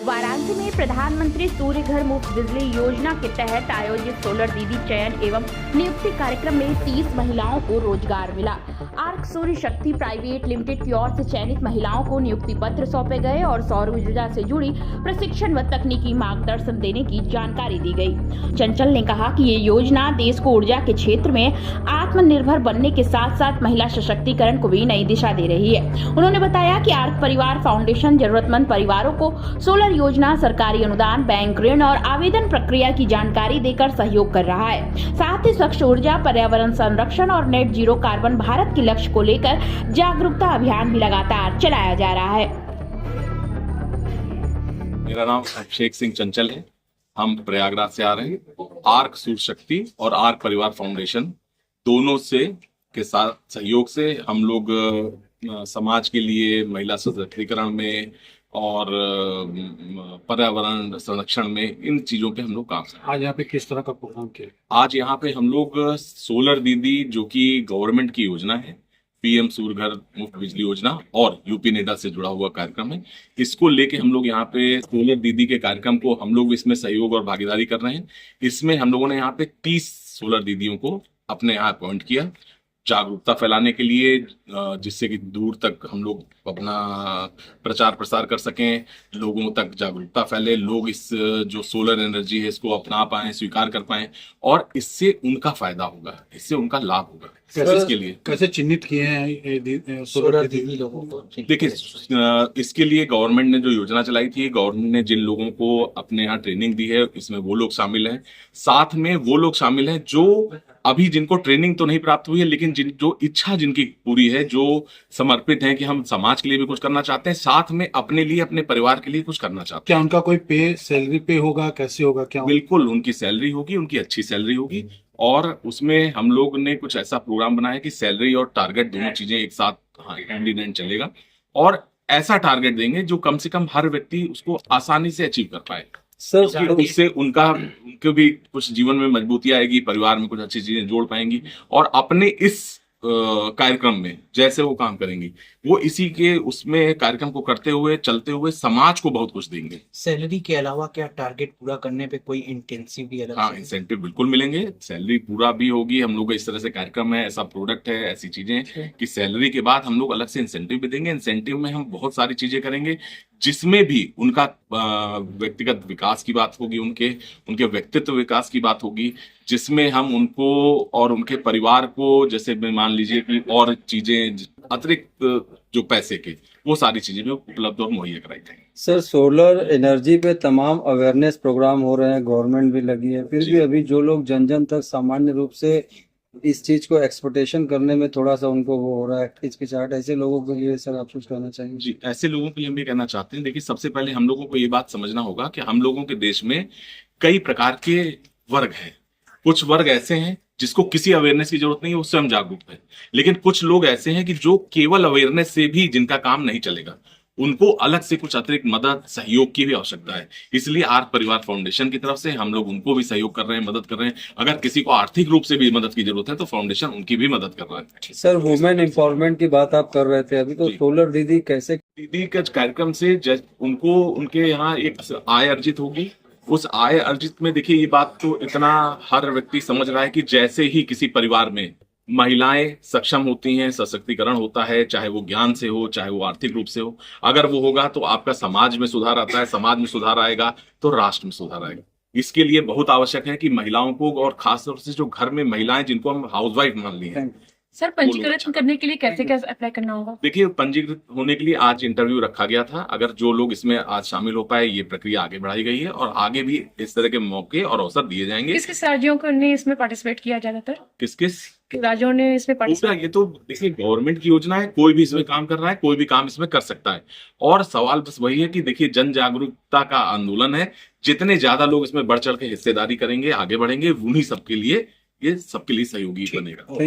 वाराणसी में प्रधानमंत्री सूर्य घर मुफ्त बिजली योजना के तहत आयोजित सोलर दीदी चयन एवं नियुक्ति कार्यक्रम में 30 महिलाओं को रोजगार मिला। आर्क सूर्य शक्ति प्राइवेट लिमिटेड की ओर से चयनित महिलाओं को नियुक्ति पत्र सौंपे गए और सौर ऊर्जा से जुड़ी प्रशिक्षण व तकनीकी मार्गदर्शन देने की जानकारी दी गई। चंचल ने कहा कि ये योजना देश को ऊर्जा के क्षेत्र में आत्मनिर्भर बनने के साथ साथ महिला सशक्तिकरण को भी नई दिशा दे रही है। उन्होंने बताया कि आर्क परिवार फाउंडेशन जरूरतमंद परिवारों को सोलर योजना, सरकारी अनुदान, बैंक ऋण और आवेदन प्रक्रिया की जानकारी देकर सहयोग कर रहा है। साथ ही स्वच्छ ऊर्जा, पर्यावरण संरक्षण और नेट जीरो कार्बन भारत के लक्ष्य को लेकर जागरूकता अभियान भी लगातार चलाया जा रहा है। मेरा नाम अभिषेक सिंह चंचल है। हम प्रयागराज से आ रहे हैं। आर्क सूर्य शक्ति और आर्क परिवार फाउंडेशन दोनों से के साथ सहयोग से हम लोग समाज के लिए, महिला सशक्तिकरण में और पर्यावरण संरक्षण में, इन चीजों पे हम लोग काम कर रहे हैं। आज यहाँ पे किस तरह का प्रोग्राम किया? आज यहाँ पे हम लोग सोलर दीदी, जो कि गवर्नमेंट की योजना है, पीएम सूर्य घर मुफ्त बिजली योजना और यूपी नेडा से जुड़ा हुआ कार्यक्रम है, इसको लेके हम लोग यहाँ पे सोलर दीदी के कार्यक्रम को हम लोग इसमें सहयोग और भागीदारी कर रहे हैं। इसमें हम लोगों ने यहाँ पे 30 सोलर दीदियों को अपने यहाँ अपॉइंट किया, जागरूकता फैलाने के लिए, जिससे कि दूर तक हम लोग अपना प्रचार प्रसार कर सकें, लोगों तक जागरूकता फैले, लोग इस जो सोलर एनर्जी है इसको अपना पाएं, स्वीकार कर पाएं और इससे उनका फायदा होगा, इससे उनका लाभ होगा। इसके लिए कैसे चिन्हित किए हैं सोलर दीदी लोगों को? देखिए, इसके लिए गवर्नमेंट ने जो योजना चलाई थी, गवर्नमेंट ने जिन लोगों को अपने यहाँ ट्रेनिंग दी है, इसमें वो लोग शामिल हैं। साथ में वो लोग शामिल हैं जो अभी जिनको ट्रेनिंग तो नहीं प्राप्त हुई है, लेकिन जो इच्छा जिनकी पूरी है, जो समर्पित हैं कि हम समाज के लिए भी कुछ करना चाहते हैं, साथ में अपने लिए, अपने परिवार के लिए कुछ करना चाहते हैं। क्या उनका कोई सैलरी पे होगा? कैसे होगा? क्या? बिल्कुल, उनकी सैलरी होगी, उनकी अच्छी सैलरी होगी। और उसमें हम लोग ने कुछ ऐसा प्रोग्राम बनाया कि सैलरी और टारगेट दोनों चीजें एक साथ हैंड इन हैंड चलेगा, और ऐसा टारगेट देंगे जो कम से कम हर व्यक्ति उसको आसानी से अचीव कर पाए सर। उससे उनके भी कुछ जीवन में मजबूती आएगी, परिवार में कुछ अच्छी चीजें जोड़ पाएंगी, और अपने इस कार्यक्रम में जैसे वो काम करेंगी, वो इसी के उसमें कार्यक्रम को करते हुए, चलते हुए समाज को बहुत कुछ देंगे। सैलरी के अलावा क्या टारगेट पूरा करने पे कोई इंटेंसिव भी अलग? हाँ, इंसेंटिव बिल्कुल मिलेंगे, सैलरी पूरा भी होगी। हम लोग का इस तरह से कार्यक्रम है, ऐसा प्रोडक्ट है, ऐसी चीजें कि सैलरी के बाद हम लोग अलग से इंसेंटिव भी देंगे। इंसेंटिव में हम बहुत सारी चीजें करेंगे, जिसमें भी उनका व्यक्तिगत विकास की बात होगी, उनके व्यक्तित्व विकास की बात होगी, जिसमें हम उनको और उनके परिवार को, जैसे मान लीजिए कि और चीजें अतिरिक्त जो पैसे के, वो सारी चीजें भी उपलब्ध और मुहैया कराई जाएंगी। सर, सोलर एनर्जी पे तमाम अवेयरनेस प्रोग्राम हो रहे हैं, गवर्नमेंट भी लगी है, फिर भी अभी जो लोग जन जन तक सामान्य रूप से इस चीज को एक्सपोर्टेशन करने में थोड़ा सा उनको वो हो रहा है हिचकिचाहट, ऐसे लोगों के लिए सर आप कुछ कहना चाहेंगे? जी, ऐसे लोगों के लिए हम ये कहना चाहते हैं, देखिए, सबसे पहले हम लोगों को ये बात समझना होगा कि हम लोगों के देश में कई प्रकार के वर्ग हैं। कुछ वर्ग ऐसे हैं जिसको किसी अवेयरनेस की जरूरत नहीं है, उससे हम जागरूक हैं, लेकिन कुछ लोग ऐसे हैं कि जो केवल अवेयरनेस से भी जिनका काम नहीं चलेगा, उनको अलग से कुछ अतिरिक्त मदद, सहयोग की भी आवश्यकता है। इसलिए आर्क परिवार फाउंडेशन की तरफ से हम लोग उनको भी सहयोग कर रहे हैं, मदद कर रहे हैं। अगर किसी को आर्थिक रूप से भी मदद की जरूरत है तो फाउंडेशन उनकी भी मदद कर रहा है। सर, वुमेन एम्पावरमेंट की बात आप कर रहे थे अभी, तो सोलर दीदी कैसे? दीदी के कार्यक्रम से उनको उनके यहाँ एक आय अर्जित होगी। उस आय अर्जित में देखिए, ये बात तो इतना हर व्यक्ति समझ रहा है कि जैसे ही किसी परिवार में महिलाएं सक्षम होती हैं, सशक्तिकरण होता है, चाहे वो ज्ञान से हो, चाहे वो आर्थिक रूप से हो, अगर वो होगा तो आपका समाज में सुधार आता है, समाज में सुधार आएगा तो राष्ट्र में सुधार आएगा। इसके लिए बहुत आवश्यक है कि महिलाओं को, और खासतौर से जो घर में महिलाएं जिनको हम हाउसवाइफ मान ली हैं, सर, पंजीकृत करने के लिए कैसे अप्लाई करना होगा? देखिए, पंजीकृत होने के लिए आज इंटरव्यू रखा गया था। अगर जो लोग इसमें आज शामिल हो पाए, ये प्रक्रिया आगे बढ़ाई गई है और आगे भी इस तरह के मौके और अवसर दिए जाएंगे। किस किस राज्यों ने इसमें पार्टिसिपेट किया ज्यादातर? किस किस राज्यों ने इसमें पार्टिसिपेट? ये तो देखिए, गवर्नमेंट की योजना है, कोई भी इसमें काम कर रहा है, कोई भी काम इसमें कर सकता है। और सवाल बस वही है कि देखिए, जन जागरूकता का आंदोलन है, जितने ज्यादा लोग इसमें बढ़ चढ़ के हिस्सेदारी करेंगे, आगे बढ़ेंगे, उन्हीं सबके लिए, ये सबके लिए सहयोगी बनेगा।